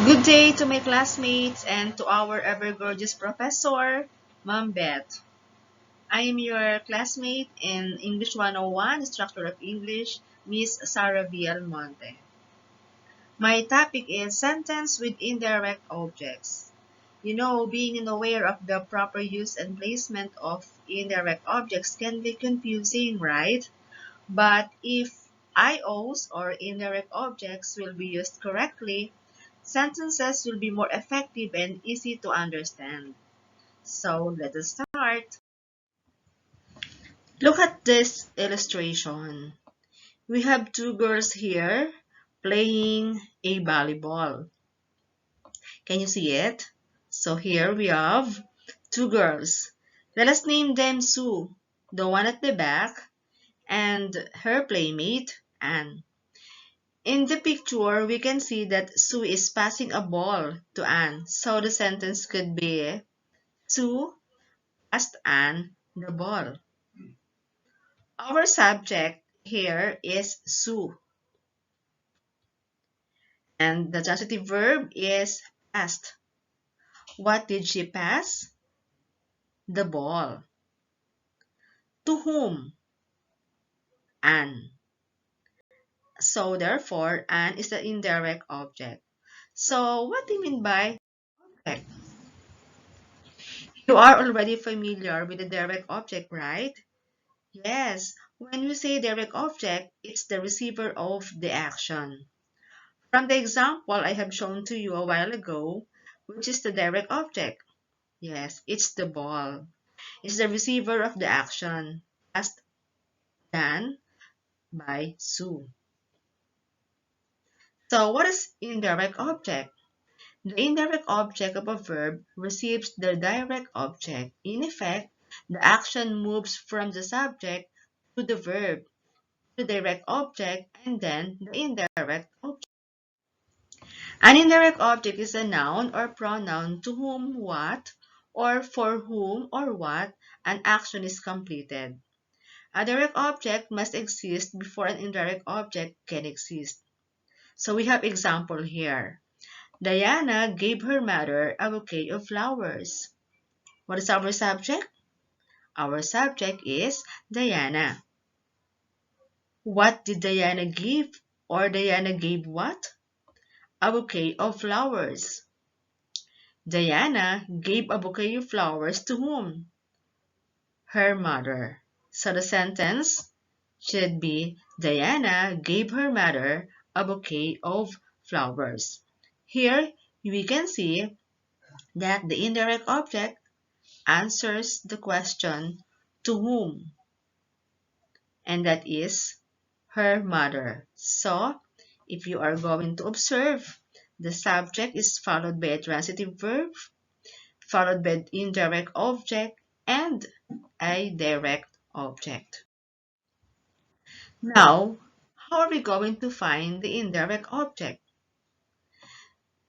Good day to my classmates and to our ever gorgeous professor, Ma'am Beth. I am your classmate in English 101, Structure of English, Miss Sarah V. Almonte. My topic is sentence with indirect objects. Being aware of the proper use and placement of indirect objects can be confusing, right? But if IOs or indirect objects will be used correctly, sentences will be more effective and easy to understand. So let us start. Look at this illustration. We have two girls here playing a volleyball. Can you see it? So here we have two girls. Let us name them Sue, the one at the back, and her playmate, Anne. In the picture, we can see that Sue is passing a ball to Anne. So the sentence could be, Sue passed Anne the ball. Our subject here is Sue, and the transitive verb is passed. What did she pass? The ball. To whom? Anne. So therefore, Anne is the indirect object. So what do you mean by object? You are already familiar with the direct object, right? Yes. When we say direct object, it's the receiver of the action. From the example I have shown to you a while ago, which is the direct object? Yes, it's the ball. It's the receiver of the action, as done by Sue. So what is indirect object? The indirect object of a verb receives the direct object. In effect, the action moves from the subject to the verb, the direct object, and then the indirect object. An indirect object is a noun or pronoun to whom what, or for whom or what, an action is completed. A direct object must exist before an indirect object can exist. So we have example here. Diana gave her mother a bouquet of flowers. What is our subject? Our subject is Diana. What did Diana give? Or Diana gave what? A bouquet of flowers. Diana gave a bouquet of flowers to whom? Her mother. So the sentence should be Diana gave her mother a bouquet of flowers. Here we can see that the indirect object answers the question to whom, and that is her mother. So if you are going to observe, the subject is followed by a transitive verb, followed by an indirect object, and a direct object. Now, how are we going to find the indirect object?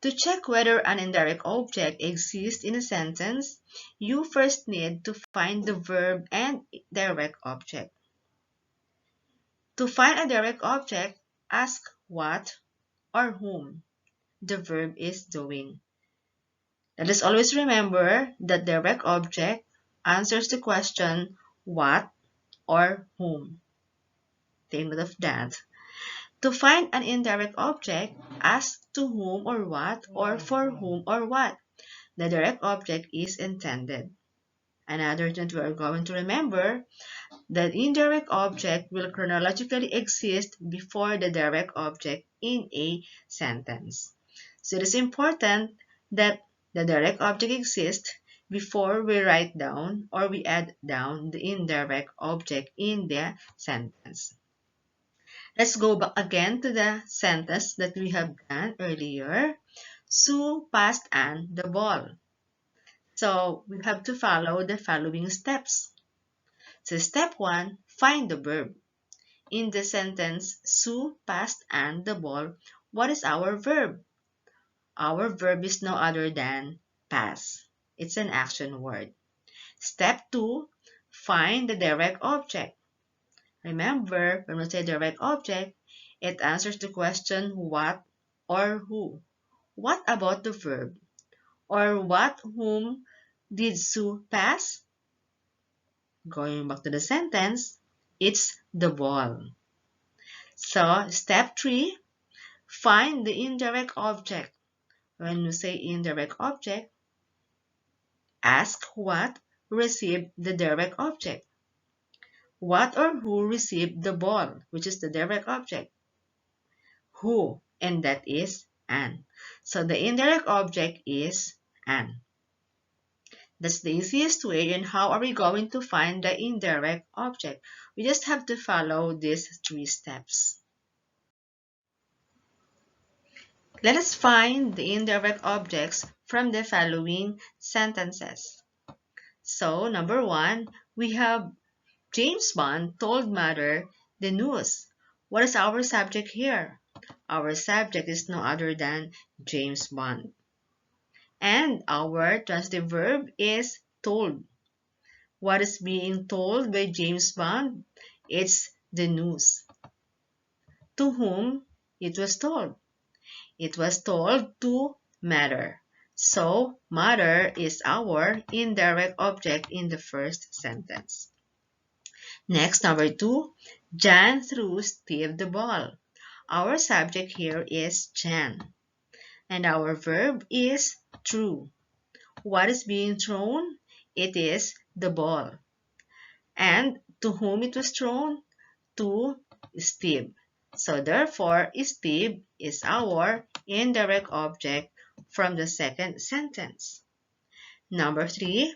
To check whether an indirect object exists in a sentence, you first need to find the verb and direct object. To find a direct object, ask what or whom the verb is doing. Let us always remember that direct object answers the question what or whom. Take note of that. To find an indirect object, ask to whom or what or for whom or what the direct object is intended. Another thing we are going to remember, the indirect object will chronologically exist before the direct object in a sentence. So it is important that the direct object exists before we write down or we add down the indirect object in the sentence. Let's go back again to the sentence that we have done earlier. Sue passed Anne the ball. So we have to follow the following steps. So step 1, find the verb. In the sentence, Sue passed Anne the ball, what is our verb? Our verb is no other than pass. It's an action word. Step 2, find the direct object. Remember, when we say direct object, it answers the question what or who. What about the verb? Or what whom did Sue pass? Going back to the sentence, it's the ball. So, step 3, find the indirect object. When you say indirect object, ask what received the direct object. What or who received the ball, which is the direct object? Who, and that is an. So the indirect object is an. That's the easiest way. And how are we going to find the indirect object? We just have to follow these 3 steps. Let us find the indirect objects from the following sentences. So, number 1, we have James Bond told mother the news. What is our subject here? Our subject is no other than James Bond. And our transitive verb is told. What is being told by James Bond? It's the news. To whom it was told? It was told to mother. So, mother is our indirect object in the first sentence. Next, number 2, Jan threw Steve the ball. Our subject here is Jan. And our verb is threw. What is being thrown? It is the ball. And to whom it was thrown? To Steve. So therefore, Steve is our indirect object from the second sentence. Number 3,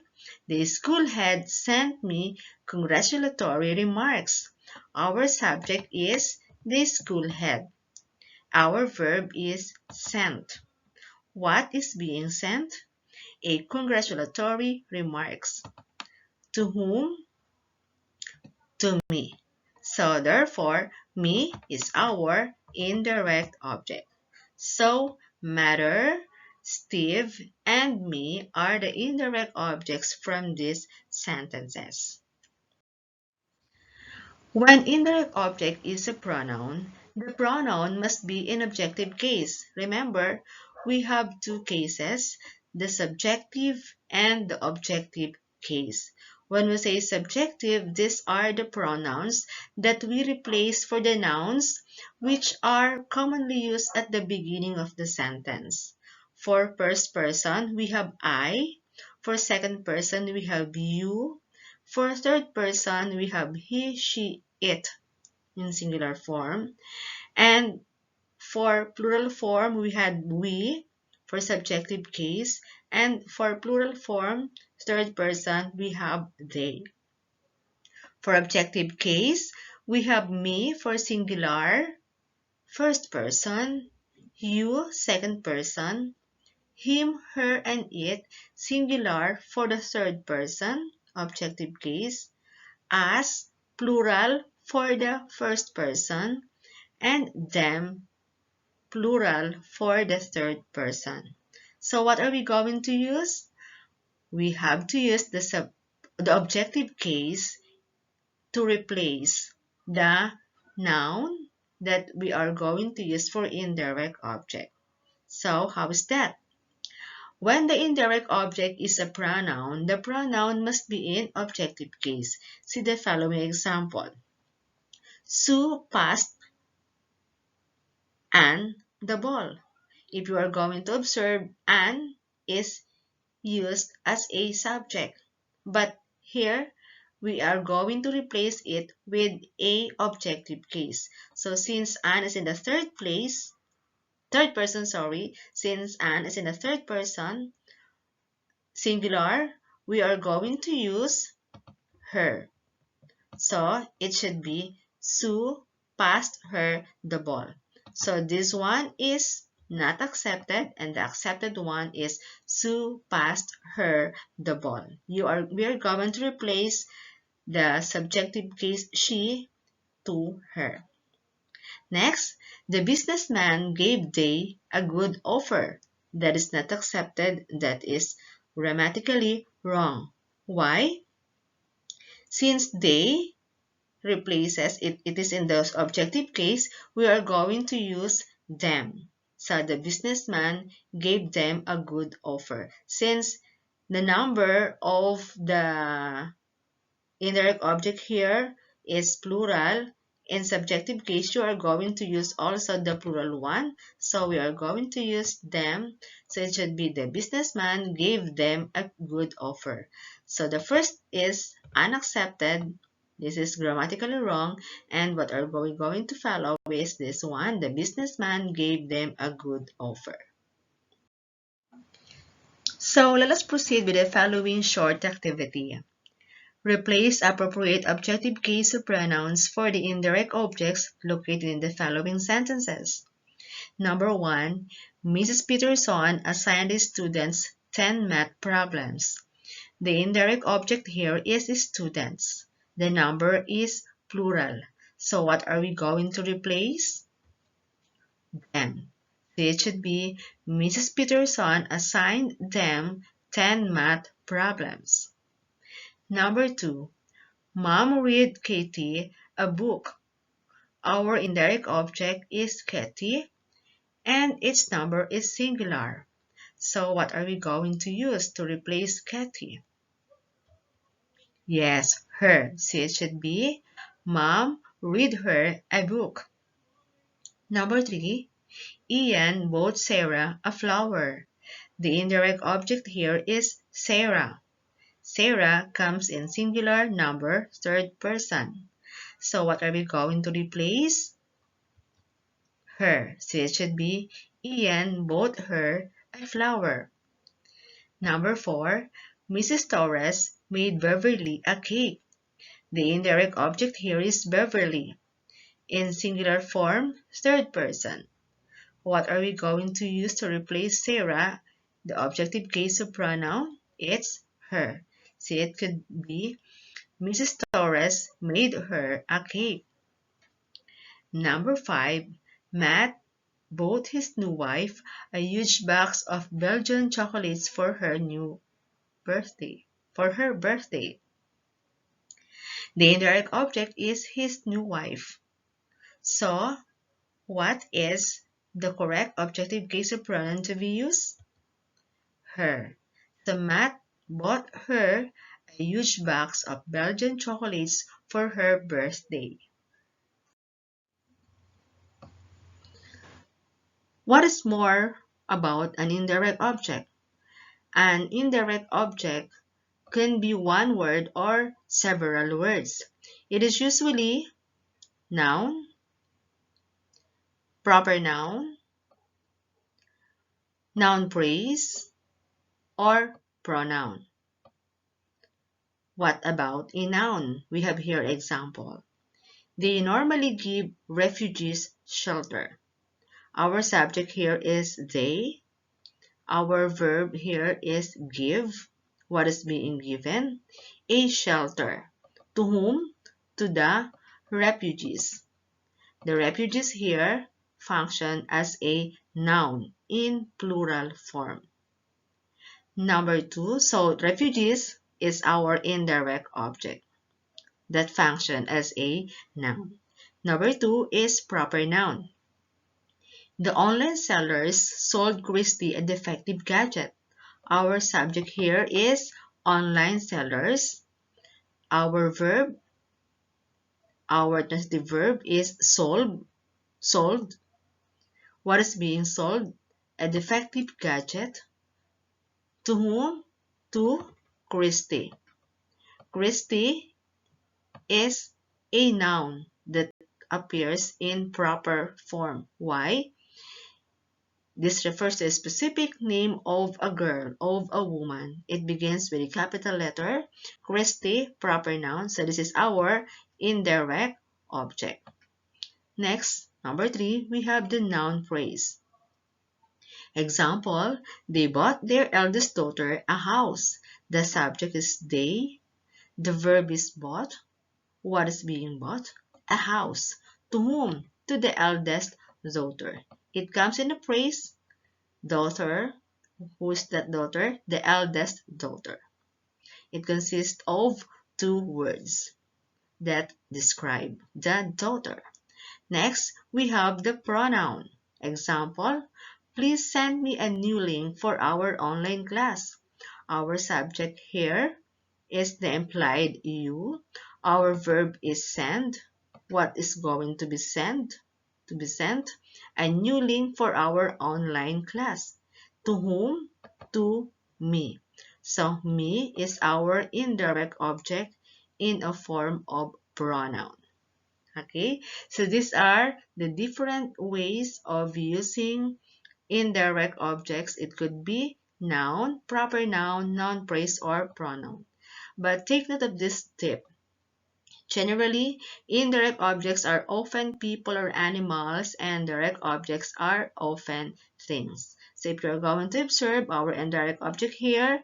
the school head sent me congratulatory remarks. Our subject is the school head. Our verb is sent. What is being sent? A congratulatory remarks. To whom? To me. So therefore, me is our indirect object. So matter, Steve, and me are the indirect objects from these sentences. When indirect object is a pronoun, the pronoun must be in objective case. Remember, we have 2 cases, the subjective and the objective case. When we say subjective, these are the pronouns that we replace for the nouns which are commonly used at the beginning of the sentence. For first person, we have I. For second person, we have you. For third person, we have he, she, it in singular form. And for plural form, we had we for subjective case. And for plural form, third person, we have they. For objective case, we have me for singular, first person, you, second person, him, her, and it, singular for the third person, objective case, us, plural for the first person, and them, plural for the third person. So what are we going to use? We have to use the objective case to replace the noun that we are going to use for indirect object. So how is that? When the indirect object is a pronoun, the pronoun must be in objective case. See the following example. Sue passed Anne the ball. If you are going to observe, Anne is used as a subject. But here, we are going to replace it with a objective case. So since Anne is in the third person, since Anne is in the third person, singular, we are going to use her. So it should be Sue passed her the ball. So this one is not accepted, and the accepted one is Sue passed her the ball. We are going to replace the subjective case she to her. Next, the businessman gave they a good offer. That is not accepted. That is grammatically wrong. Why? Since they replaces it is in the objective case, we are going to use them. So the businessman gave them a good offer. Since the number of the indirect object here is plural, in subjective case, you are going to use also the plural one. So we are going to use them. So it should be the businessman gave them a good offer. So the first is unaccepted. This is grammatically wrong. And what are we going to follow is this one. The businessman gave them a good offer. So let us proceed with the following short activity. Replace appropriate objective case pronouns for the indirect objects located in the following sentences. Number 1. Mrs. Peterson assigned the students 10 math problems. The indirect object here is students. The number is plural. So what are we going to replace? Them. So it should be Mrs. Peterson assigned them 10 math problems. Number 2. Mom read Katie a book. Our indirect object is Katie and its number is singular. So what are we going to use to replace Katie? Yes, her. So it should be Mom read her a book. Number 3. Ian bought Sarah a flower. The indirect object here is Sarah. Sarah comes in singular number third person. So what are we going to replace? Her. So it should be Ian bought her a flower. Number 4. Mrs. Torres made Beverly a cake. The indirect object here is Beverly. In singular form, third person. What are we going to use to replace Sarah? The objective case of pronoun, it's her. So it could be Mrs. Torres made her a cake. Number 5. Matt bought his new wife a huge box of Belgian chocolates for her birthday. For her birthday. The indirect object is his new wife. So, what is the correct objective case of pronoun to be used? Her. So Matt bought her a huge box of Belgian chocolates for her birthday. What is more about an indirect object? An indirect object can be one word or several words. It is usually noun, proper noun, noun phrase, or pronoun. What about a noun? We have here example. They normally give refugees shelter. Our subject here is they. Our verb here is give. What is being given? A shelter. To whom? To the refugees. The refugees here function as a noun in plural form. Number 2, so refugees is our indirect object that function as a noun. Number 2 is proper noun. The online sellers sold Christy a defective gadget. Our subject here is online sellers. Our transitive verb is sold. Sold. What is being sold? A defective gadget. To whom? To Christy. Christy is a noun that appears in proper form. Why? This refers to a specific name of a girl, of a woman. It begins with a capital letter. Christy, proper noun. So this is our indirect object. Next, number 3, we have the noun phrase. Example, they bought their eldest daughter a house. The subject is they. The verb is bought. What is being bought? A house. To whom? To the eldest daughter. It comes in the phrase daughter. Who is that daughter? The eldest daughter. It consists of 2 words that describe the daughter. Next, we have the pronoun. Example, please send me a new link for our online class. Our subject here is the implied you. Our verb is send. What is going to be sent? To be sent? A new link for our online class. To whom? To me. So me is our indirect object in a form of pronoun. Okay, so these are the different ways of using indirect objects. It could be noun, proper noun, noun phrase, or pronoun. But take note of this tip. Generally, indirect objects are often people or animals, and direct objects are often things. So if you're going to observe, our indirect object here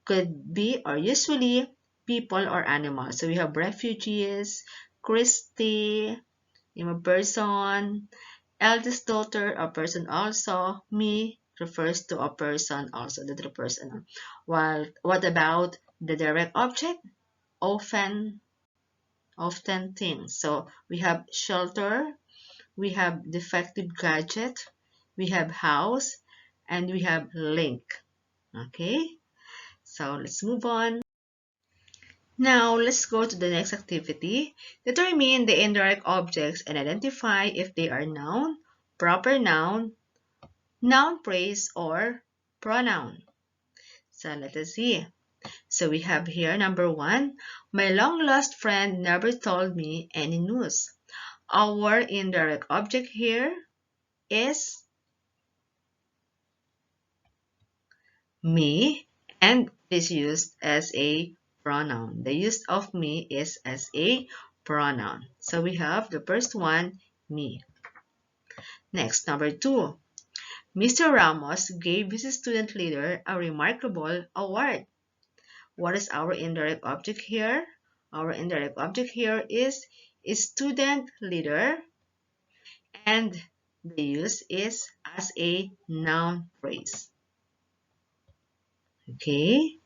could be or usually people or animals. So we have refugees, Christy, a person, eldest daughter, a person also, me refers to a person also, the personal. While what about the direct object? Often, often things. So we have shelter, we have defective gadget, we have house, and we have link. Okay, so let's move on. Now, let's go to the next activity. Determine the indirect objects and identify if they are noun, proper noun, noun phrase, or pronoun. So let us see. So we have here number 1, my long lost friend never told me any news. Our indirect object here is me, and is used as a pronoun. The use of me is as a pronoun. So we have the first one, me. Next, number 2. Mr. Ramos gave his student leader a remarkable award. What is our indirect object here? Our indirect object here is student leader, and the use is as a noun phrase. Okay,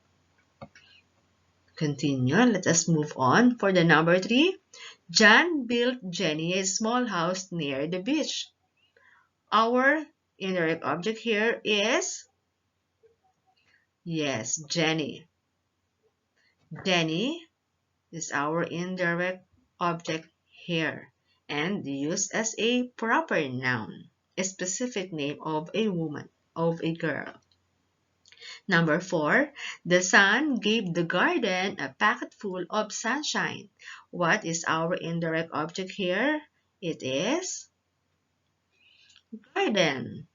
continue. Let us move on. For the number 3, John built Jenny a small house near the beach. Our indirect object here is, yes, Jenny. Jenny is our indirect object here and used as a proper noun, a specific name of a woman, of a girl. Number 4, the sun gave the garden a packet full of sunshine. What is our indirect object here? It is garden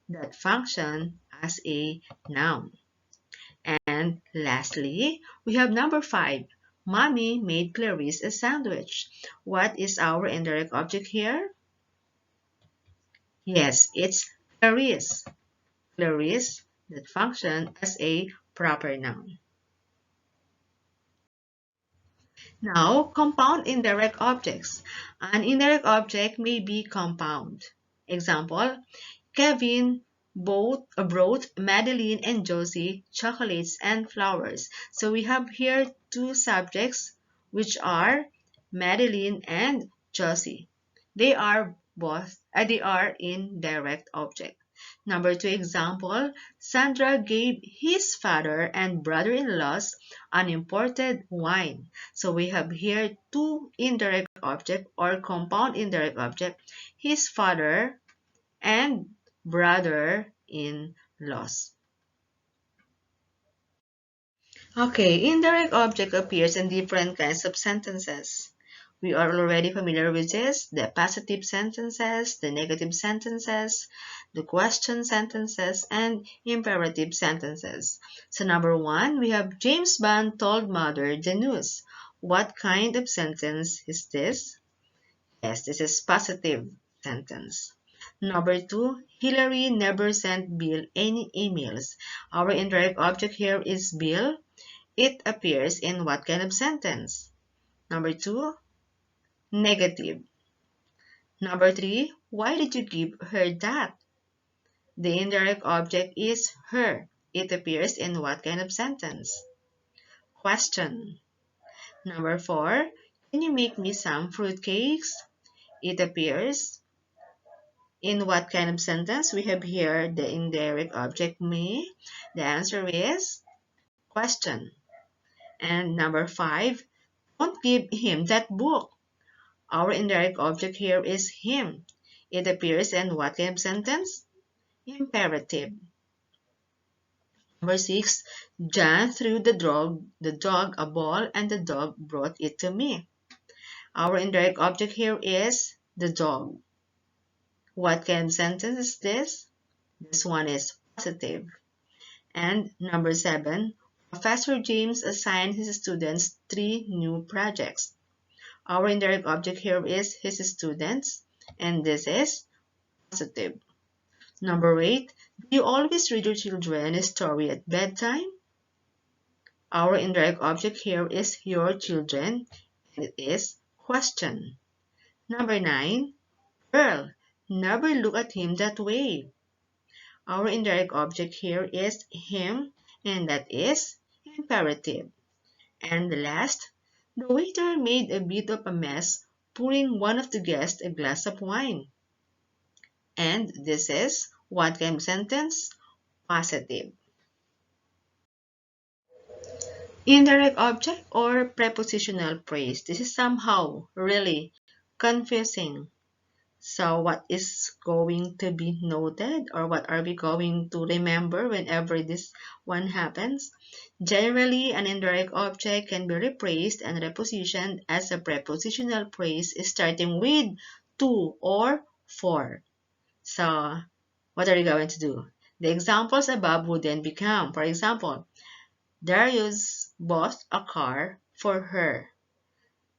that function as a noun. And lastly, we have number 5. Mommy made Clarice a sandwich. What is our indirect object here? Yes, it's Clarice. Clarice that function as a proper noun. Now, compound indirect objects. An indirect object may be compound. Example, Kevin brought Madeline and Josie chocolates and flowers. So we have here two subjects, which are Madeline and Josie. They are indirect object. Number 2 example, Sandra gave his father and brother-in-laws an imported wine. So we have here two indirect object or compound indirect object, his father and brother-in-laws. Okay, indirect object appears in different kinds of sentences. We are already familiar with this, the positive sentences, the negative sentences, the question sentences, and imperative sentences. So number 1, we have James Bond told mother the news. What kind of sentence is this? Yes, this is positive sentence. Number 2, Hillary never sent Bill any emails. Our indirect object here is Bill. It appears in what kind of sentence? Number 2, negative. Number 3, why did you give her that? The indirect object is her. It appears in what kind of sentence? Question. Number 4, can you make me some fruit cakes? It appears In what kind of sentence? We have here the indirect object me. The answer is question. And number 5, don't give him that book. Our indirect object here is him. It appears in what kind of sentence? Imperative. Number 6, John threw the dog a ball and the dog brought it to me. Our indirect object here is the dog. What kind of sentence is this? This one is positive. And number 7, Professor James assigned his students 3 new projects. Our indirect object here is his students, and this is positive. Number 8, do you always read your children a story at bedtime? Our indirect object here is your children, and it is question. Number 9, Girl, never look at him that way. Our indirect object here is him, and that is imperative. And the last, the waiter made a bit of a mess pouring one of the guests a glass of wine. And this is what kind of sentence? Positive. Indirect object or prepositional phrase. This is somehow really confusing. So what is going to be noted, or what are we going to remember whenever this one happens? Generally, an indirect object can be replaced and repositioned as a prepositional phrase starting with to or for. So what are you going to do? The examples above would then become, for example, Darius bought a car for her.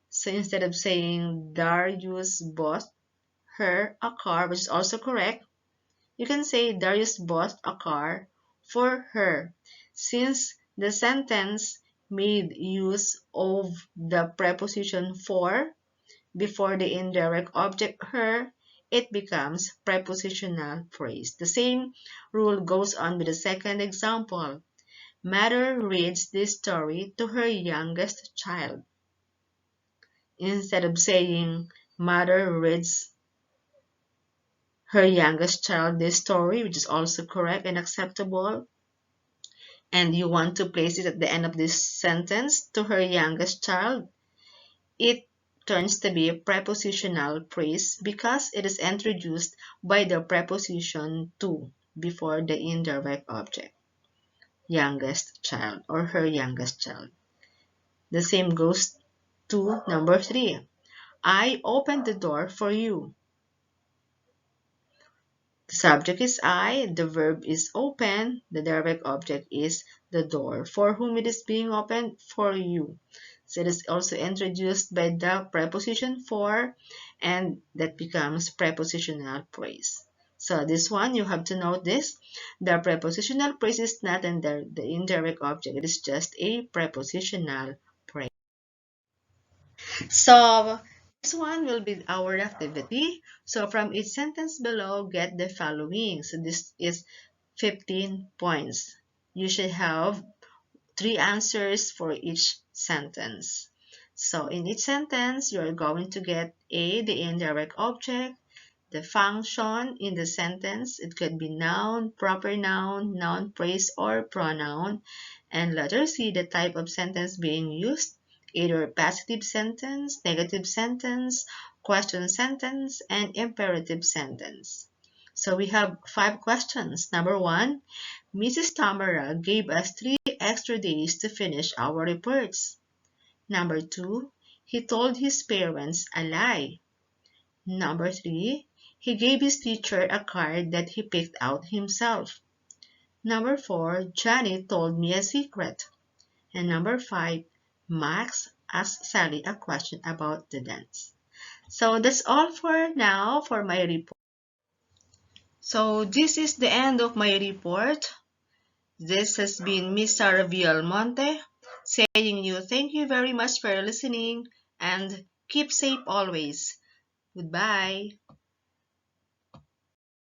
So instead of saying Darius bought her a car, which is also correct, you can say Darius bought a car for her. Since the sentence made use of the preposition for before the indirect object her, it becomes prepositional phrase. The same rule goes on with the second example. Mother reads this story to her youngest child. Instead of saying mother reads her youngest child this story, which is also correct and acceptable, and you want to place it at the end of this sentence, to her youngest child, it turns to be a prepositional phrase because it is introduced by the preposition to before the indirect object, youngest child or her youngest child. The same goes to number 3. I opened the door for you. The subject is I, the verb is open, the direct object is the door. For whom it is being opened? For you. So it is also introduced by the preposition for, and that becomes prepositional phrase. So this one, you have to note this. The prepositional phrase is not in the indirect object. It is just a prepositional phrase. So this one will be our activity. So from each sentence below, get the following. So this is 15 points. You should have 3 answers for each sentence. So in each sentence, you are going to get A, the indirect object, the function in the sentence. It could be noun, proper noun, noun phrase, or pronoun. And letter C, the type of sentence being used, either positive sentence, negative sentence, question sentence, and imperative sentence. So we have 5 questions. Number 1, Mrs. Tamara gave us 3 extra days to finish our reports. Number 2, he told his parents a lie. Number 3, he gave his teacher a card that he picked out himself. Number 4, Johnny told me a secret. And number 5, Max asked Sally a question about the dance. So that's all for now for my report. So this is the end of my report. This has been Miss Sarah Villalmonte saying you thank you very much for listening and keep safe always. Goodbye.